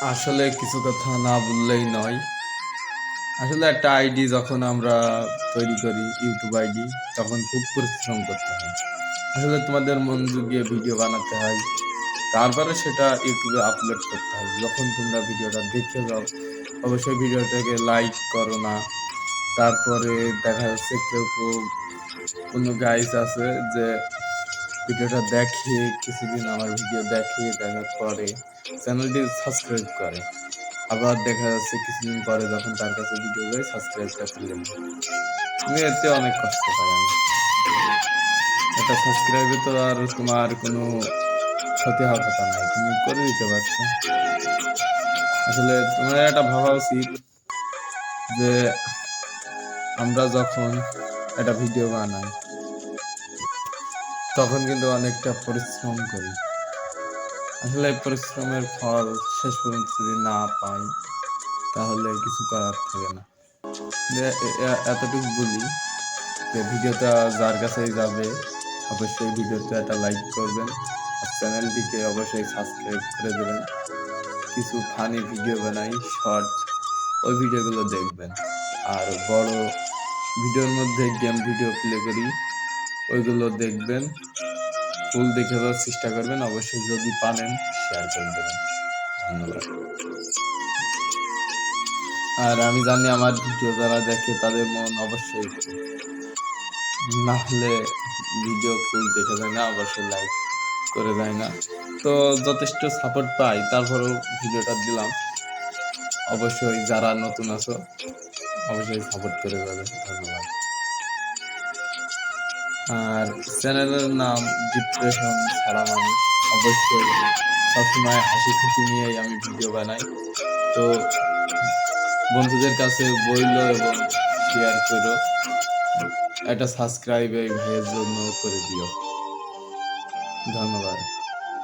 আসলে কিছু কথা না বললেই নয়। আসলে একটা আইডি যখন আমরা তৈরি করি, ইউটিউব আইডি, তখন খুব পরিশ্রম করতে হয়। আসলে তোমাদের মন জুগিয়ে ভিডিও বানাতে হয়। তারপরে সেটা ইউটিউবে আপলোড করতে হয়। যখন তোমরা ভিডিওটা দেখে যাও, অবশ্যই ভিডিওটাকে লাইক করো না। তারপরে দেখা যাচ্ছে কেউ কোনো গাইস আছে যে ভিডিওটা দেখে কিছুদিন আমার ভিডিও দেখে, দেখার পরে চ্যানেলটি সাবস্ক্রাইব করে। আবার দেখা যাচ্ছে কিছুদিন পরে যখন তার কাছে ভিডিও যায় সাবস্ক্রাইবটা তুলে নেয়। আমি এতে অনেক কষ্ট পাই আমি। একটা সাবস্ক্রাইবে তো আর তোমার কোনো ক্ষতি হওয়ার কথা নাই। তুমি করে দিতে পারছো। আসলে তোমার এটা ভাবা উচিত যে আমরা যখন একটা ভিডিও বানাই তখন কিন্তু অনেকটা পরিশ্রম করি। আসলে এই পরিশ্রমের ফল শেষ পর্যন্ত যদি না পাই তাহলে কিছু করার থাকে না। এতটুকু বলি যে ভিডিওটা যার কাছেই যাবে অবশ্যই ভিডিওতে একটা লাইক করবেন আর চ্যানেলটিকে অবশ্যই সাবস্ক্রাইব করে দেবেন। কিছু ফানি ভিডিও বানাই শর্ট, ওই ভিডিওগুলো দেখবেন। আর বড় ভিডিওর মধ্যে গেম ভিডিও প্লে করি, ওইগুলো দেখবেন। ফুল দেখে দেওয়ার চেষ্টা করবেন, অবশ্যই যদি পারেন শেয়ার করে দেবেন। ধন্যবাদ। আর আমি জানি আমার ভিডিও যারা দেখে তাদের মন অবশ্যই একটু, না হলে ভিডিও ফুল দেখে যায় না, অবশ্যই লাইক করে যায় না। তো যথেষ্ট সাপোর্ট পাই, তারপরেও ভিডিওটা দিলাম। অবশ্যই যারা নতুন আছো অবশ্যই সাপোর্ট করে যাবে। ধন্যবাদ। আর চ্যানেলের নাম ডিপ্রেশন ছাড়া মানুষ। অবশ্যই সবসময় হাসি খুশি নিয়েই আমি ভিডিও বানাই। তো বন্ধুদের কাছে বইলো এবং শেয়ার করো। একটা সাবস্ক্রাইব এই ভাইয়ের জন্য করে দিও। ধন্যবাদ।